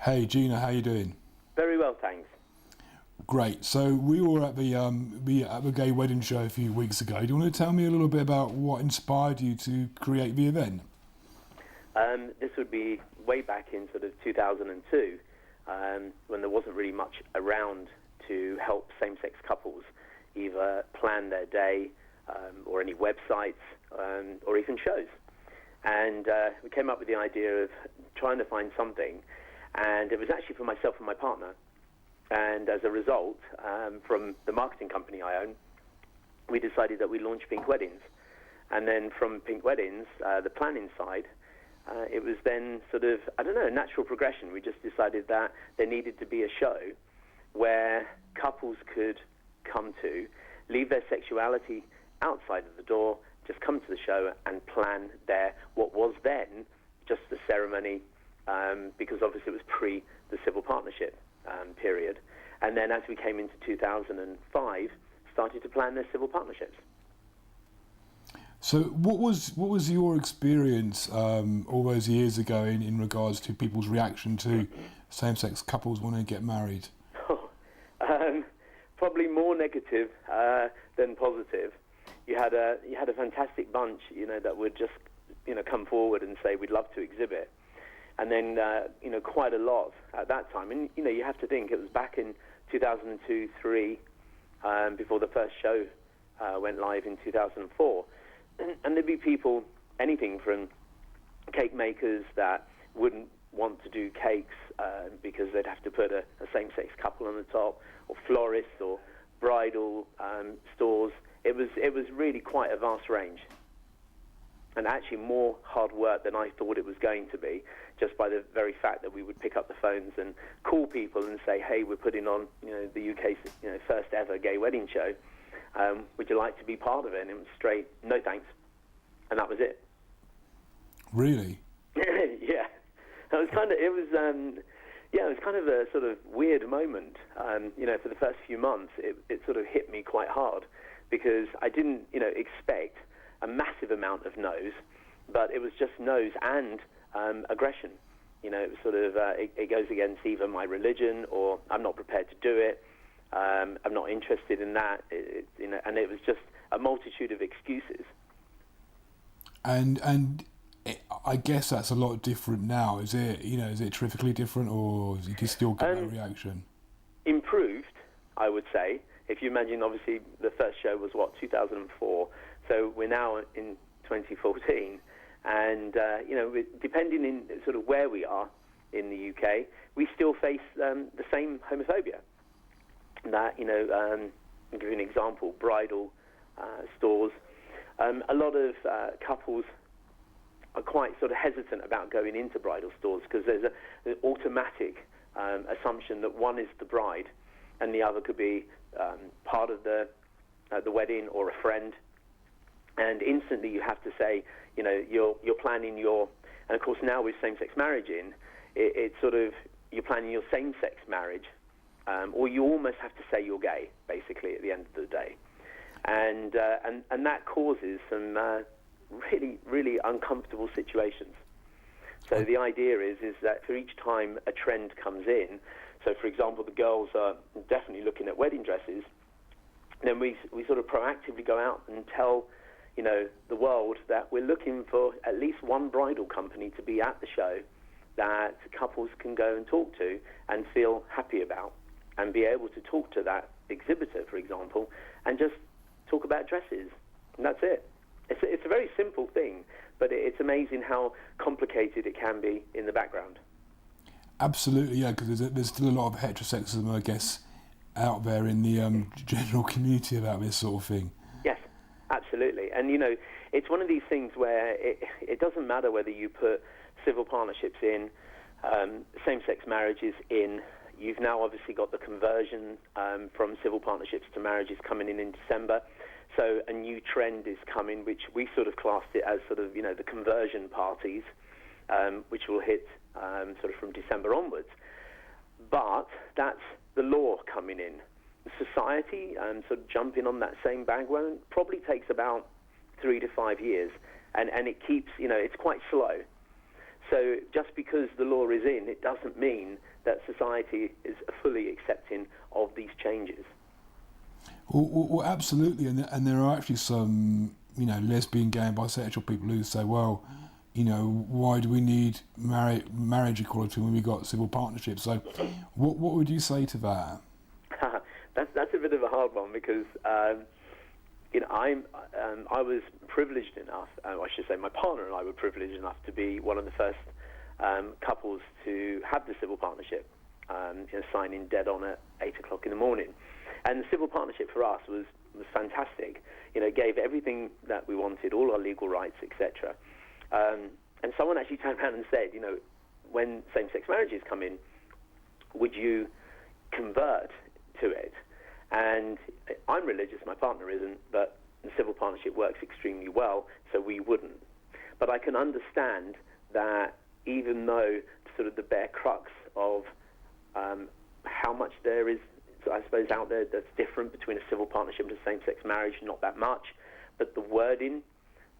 Hey Gina, how you doing? Very well, thanks. Great. So we were at the gay wedding show a few weeks ago. Do you want to tell me a little bit about what inspired you to create the event? This would be way back in sort of 2002, when there wasn't really much around to help same-sex couples either plan their day or any websites or even shows. And we came up with the idea of trying to find something, and it was actually for myself and my partner. And as a result, from the marketing company I own, we decided that we launched Pink Weddings. And then from Pink Weddings, the planning side, it was then sort of, a natural progression. We just decided that there needed to be a show where couples could come to, leave their sexuality outside of the door, just come to the show and plan what was then just the ceremony, because obviously it was pre the civil partnership period. And then as we came into 2005, started to plan their civil partnerships. So what was your experience all those years ago in regards to people's reaction to same-sex couples wanting to get married? Probably more negative than positive. You had a fantastic bunch, that would just come forward and say we'd love to exhibit, and then quite a lot at that time. And you have to think it was back in 2002-3 before the first show went live in 2004. And there'd be people, anything from cake makers that wouldn't want to do cakes because they'd have to put a same-sex couple on the top, or florists or bridal stores. It was really quite a vast range, and actually more hard work than I thought it was going to be, just by the very fact that we would pick up the phones and call people and say, hey, we're putting on the UK's first ever gay wedding show. Would you like to be part of it? And it was straight, no thanks. And that was it. Really? Yeah. It was kind of a sort of weird moment. For the first few months, it sort of hit me quite hard, because I didn't, expect a massive amount of no's, but it was just no's and aggression. It was sort of, it goes against either my religion, or I'm not prepared to do it. I'm not interested in that, and it was just a multitude of excuses. And I guess that's a lot different now. Is it? Is it terrifically different, or do you still get that reaction? Improved, I would say. If you imagine, obviously, the first show was 2004, so we're now in 2014, and depending in sort of where we are in the UK, we still face the same homophobia. That, I'll give you an example, bridal stores. A lot of couples are quite sort of hesitant about going into bridal stores, because there's an automatic assumption that one is the bride and the other could be part of the wedding or a friend. And instantly you have to say, you're planning and of course now with same-sex marriage it's sort of, you're planning your same-sex marriage. Or you almost have to say you're gay, basically, at the end of the day. And that causes some really, really uncomfortable situations. So the idea is that for each time a trend comes in, so for example, the girls are definitely looking at wedding dresses, then we sort of proactively go out and tell, the world that we're looking for at least one bridal company to be at the show that couples can go and talk to and feel happy about, and be able to talk to that exhibitor, for example, and just talk about dresses. And that's it. It's a very simple thing, but it's amazing how complicated it can be in the background. Absolutely, yeah, because there's still a lot of heterosexism, I guess, out there in the general community about this sort of thing. Yes, absolutely. And, it's one of these things where it doesn't matter whether you put civil partnerships in, same-sex marriages in. You've now obviously got the conversion from civil partnerships to marriages coming in December. So a new trend is coming, which we sort of classed it as sort of, the conversion parties, which will hit sort of from December onwards. But that's the law coming in. Society sort of jumping on that same bandwagon probably takes about 3 to 5 years, and it keeps, it's quite slow. So just because the law is in, it doesn't mean that society is fully accepting of these changes. Well, absolutely, and there are actually some, lesbian, gay, and bisexual people who say, well, why do we need marriage equality when we got civil partnerships? So, what would you say to that? That's a bit of a hard one because I was privileged enough. I should say, my partner and I were privileged enough to be one of the first couples to have the civil partnership, signing dead on at 8 o'clock in the morning. And the civil partnership for us was fantastic. It gave everything that we wanted, all our legal rights, etc. And someone actually turned around and said, when same-sex marriages come in, would you convert to it? And I'm religious, my partner isn't, but the civil partnership works extremely well, so we wouldn't. But I can understand that even though sort of the bare crux of how much there is, I suppose, out there that's different between a civil partnership and a same-sex marriage, not that much, but the wording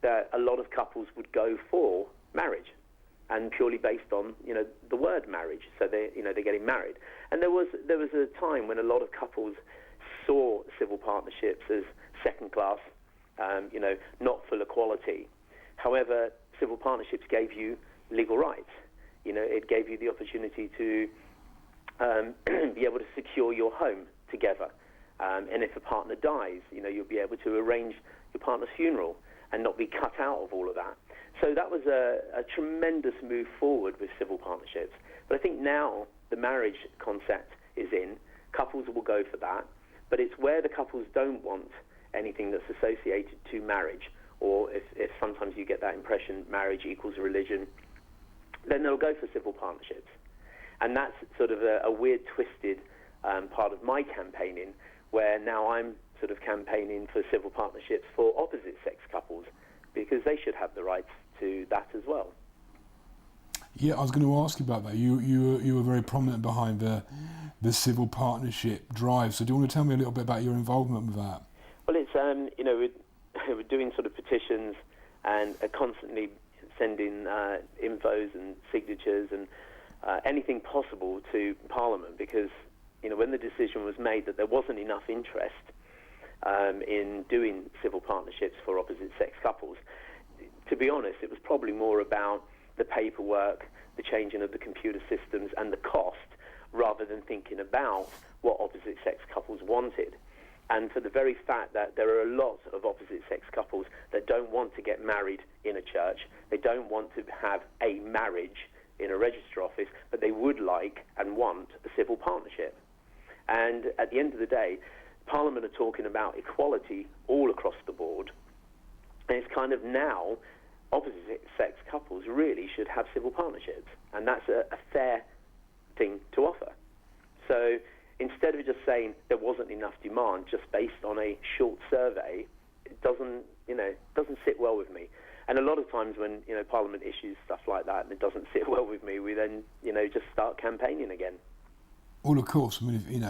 that a lot of couples would go for marriage, and purely based on the word marriage. So they're getting married, and there was a time when a lot of couples saw civil partnerships as second class, not full equality. However, civil partnerships gave you legal rights. It gave you the opportunity to be able to secure your home together. And if a partner dies, you'll be able to arrange your partner's funeral and not be cut out of all of that. So that was a tremendous move forward with civil partnerships. But I think now the marriage concept is in. Couples will go for that. But it's where the couples don't want anything that's associated to marriage, or if sometimes you get that impression marriage equals religion, then they'll go for civil partnerships. And that's sort of a weird, twisted part of my campaigning, where now I'm sort of campaigning for civil partnerships for opposite-sex couples, because they should have the rights to that as well. Yeah, I was going to ask you about that. You were very prominent behind the civil partnership drive. So do you want to tell me a little bit about your involvement with that? Well, it's we're doing sort of petitions and constantly sending infos and signatures and anything possible to Parliament, because when the decision was made that there wasn't enough interest in doing civil partnerships for opposite-sex couples, to be honest, it was probably more about the paperwork, the changing of the computer systems, and the cost, rather than thinking about what opposite-sex couples wanted. And for the very fact that there are a lot of opposite-sex couples that don't want to get married in a church, they don't want to have a marriage in a register office, but they would like and want a civil partnership. And at the end of the day, Parliament are talking about equality all across the board, and it's kind of now opposite-sex couples really should have civil partnerships, and that's a fair thing to offer. So instead of just saying there wasn't enough demand just based on a short survey, it doesn't sit well with me. And a lot of times when Parliament issues stuff like that and it doesn't sit well with me, we then just start campaigning again. Well, of course. I mean,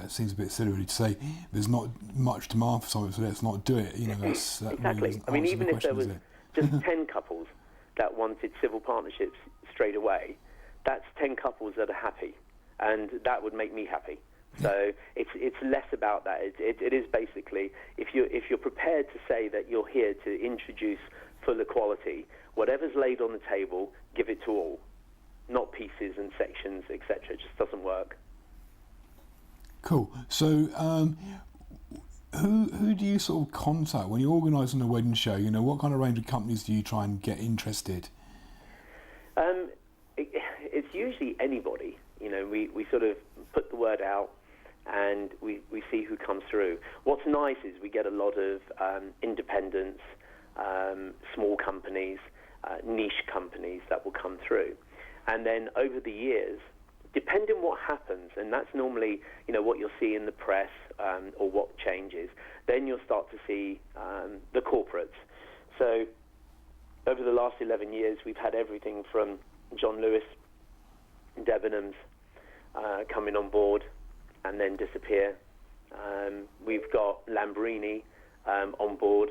it seems a bit silly really to say there's not much demand for something, so let's not do it. That exactly. Really I mean, even if there was just 10 10 couples that wanted civil partnerships straight away, that's 10 couples that are happy, and that would make me happy. So it's less about that. It is basically, if you're prepared to say that you're here to introduce full equality, whatever's laid on the table, give it to all, not pieces and sections, etc. It just doesn't work. Cool. So, who do you sort of contact when you're organising a wedding show? What kind of range of companies do you try and get interested? It's usually anybody. We sort of put the word out, and we see who comes through. What's nice is we get a lot of independents, small companies, niche companies that will come through. And then over the years, depending what happens, and that's normally what you'll see in the press or what changes, then you'll start to see the corporates. So over the last 11 years, we've had everything from John Lewis, Debenhams coming on board and then disappear. We've got Lamborghini on board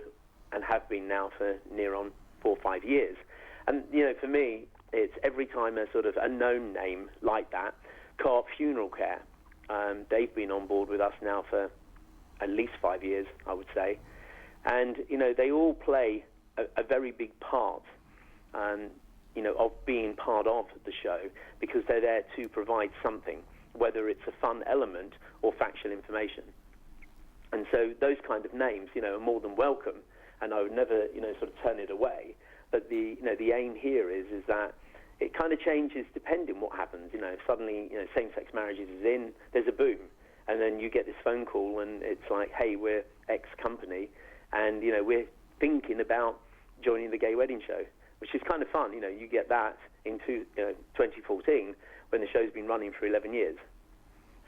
and have been now for near on 4 or 5 years. And for me, it's every time a sort of a known name like that Co-op Funeral Care. They've been on board with us now for at least 5 years, I would say. And, they all play a very big part, of being part of the show, because they're there to provide something, whether it's a fun element or factual information. And so those kind of names, are more than welcome, and I would never, sort of turn it away. But the aim here is that it kind of changes depending what happens. If suddenly, same-sex marriages is in, there's a boom. And then you get this phone call and it's like, hey, we're X company and, we're thinking about joining the gay wedding show, which is kind of fun. You get that into 2014 when the show's been running for 11 years.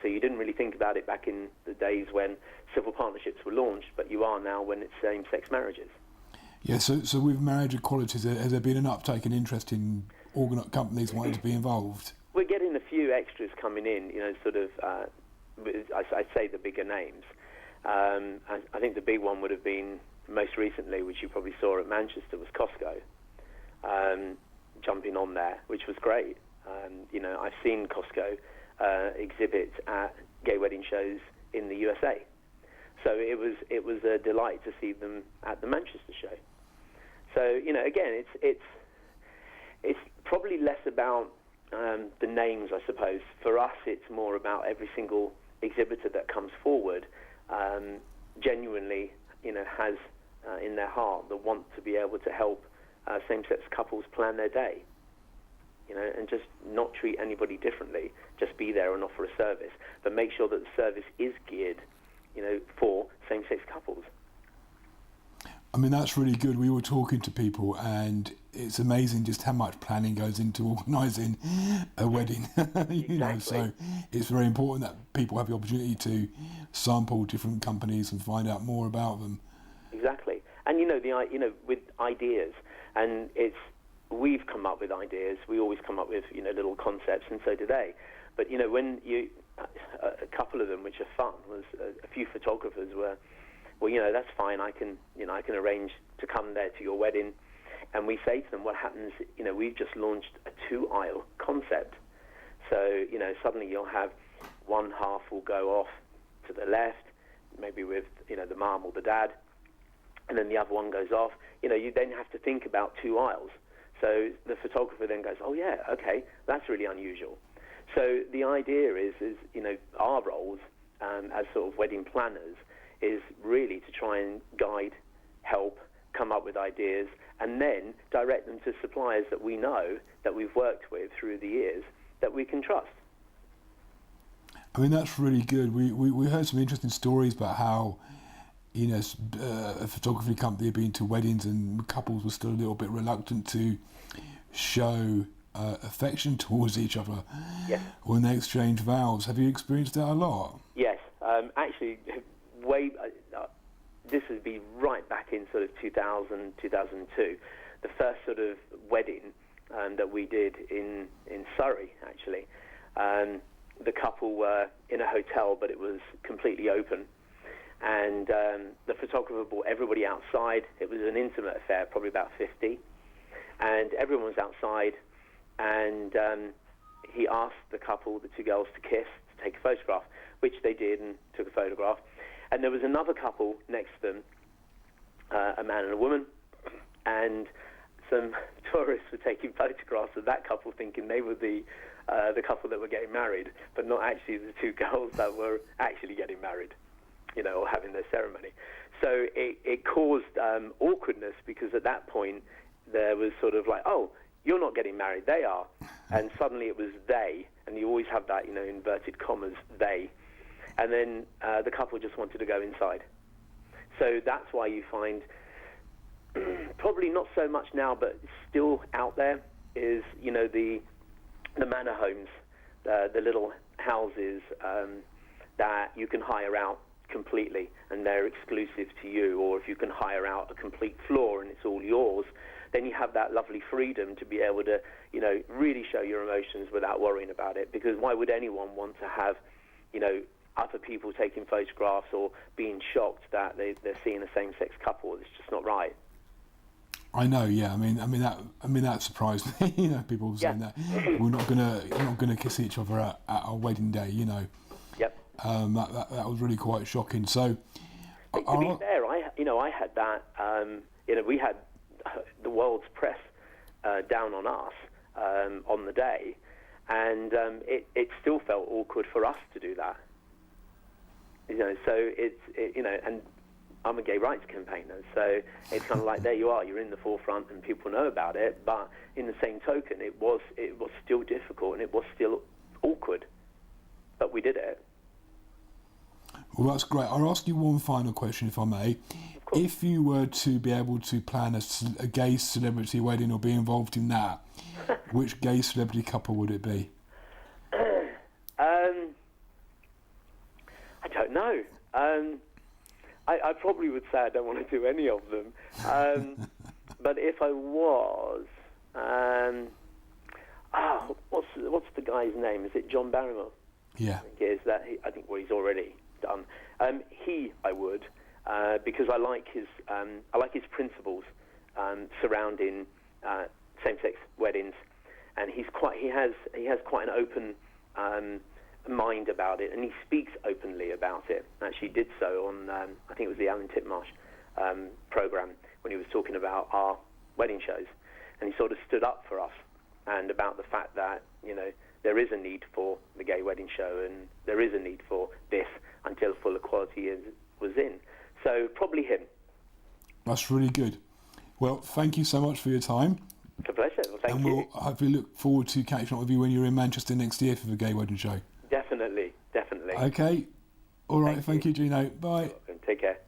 So you didn't really think about it back in the days when civil partnerships were launched, but you are now when it's same-sex marriages. Yeah, so with marriage equality, has there been an uptake and interest in companies wanting to be involved? We're getting a few extras coming in, sort of, I'd say the bigger names. I think the big one would have been most recently, which you probably saw at Manchester, was Costco jumping on there, which was great. I've seen Costco exhibit at gay wedding shows in the USA. So it was a delight to see them at the Manchester show. So, again, it's probably less about the names, I suppose. For us, it's more about every single exhibitor that comes forward genuinely, has in their heart the want to be able to help same-sex couples plan their day, and just not treat anybody differently. Just be there and offer a service, but make sure that the service is geared, for same-sex couples. I mean, that's really good. We were talking to people, and it's amazing just how much planning goes into organising a wedding. So it's very important that people have the opportunity to sample different companies and find out more about them. Exactly, and with ideas, and we've come up with ideas. We always come up with little concepts, and so do they. But when a couple of them, which are fun, was a few photographers were. Well, that's fine. I can I can arrange to come there to your wedding. And we say to them, what happens, we've just launched a 2-aisle concept. So, suddenly you'll have one half will go off to the left, maybe with, the mum or the dad, and then the other one goes off. You then have to think about 2 aisles. So the photographer then goes, oh, yeah, okay, that's really unusual. So the idea is our roles as sort of wedding planners is really to try and guide, help, come up with ideas, and then direct them to suppliers that we know, that we've worked with through the years, that we can trust. I mean, that's really good. We heard some interesting stories about how, a photography company had been to weddings and couples were still a little bit reluctant to show affection towards each other. Yes. When they exchange vows. Have you experienced that a lot? Yes. Actually, this would be right back in sort of 2000, 2002. The first sort of wedding that we did in Surrey, actually. The couple were in a hotel, but it was completely open. And the photographer brought everybody outside. It was an intimate affair, probably about 50. And everyone was outside. And he asked the couple, the 2 girls, to kiss, to take a photograph, which they did and took a photograph. And there was another couple next to them, a man and a woman, and some tourists were taking photographs of that couple thinking they were the couple that were getting married, but not actually the 2 girls that were actually getting married, or having their ceremony. So it caused awkwardness, because at that point there was sort of like, oh, you're not getting married, they are. And suddenly it was they, and you always have that, inverted commas, they. And then the couple just wanted to go inside. So that's why you find, probably not so much now, but still out there, is, the manor homes, the little houses that you can hire out completely, and they're exclusive to you. Or if you can hire out a complete floor and it's all yours, then you have that lovely freedom to be able to, really show your emotions without worrying about it. Because why would anyone want to have, other people taking photographs or being shocked that they're seeing a same-sex couple? It's just not right. I know, yeah. I mean that surprised me. You know, people saying that we're not gonna kiss each other at our wedding day. You know, Yep. That was really quite shocking. So, To be fair, I had that. We had the world's press down on us on the day, and it still felt awkward for us to do that. You know, so and I'm a gay rights campaigner, so it's kind of like there you are, you're in the forefront and people know about it, but in the same token, it was still difficult and it was still awkward, but we did it. Well, that's great. I'll ask you one final question, if I may. If you were to be able to plan a gay celebrity wedding or be involved in that, which gay celebrity couple would it be? I don't know. I probably would say I don't want to do any of them. But if I was, what's the guy's name? Is it John Barrymore? Yeah. I think he's already done. I would, because I like his principles surrounding same-sex weddings, and he has quite an open mind about it, and he speaks openly about it. Actually did so on I think it was the Alan Titmarsh program when he was talking about our wedding shows, and he sort of stood up for us and about the fact that there is a need for the gay wedding show and there is a need for this until full equality was in. So probably him. That's really good. Well, thank you so much for your time. It's a pleasure. Well, thank you. And we'll hopefully look forward to catching up with you when you're in Manchester next year for the gay wedding show. Definitely. Okay. All right. Thank you, Gino. Bye. Take care.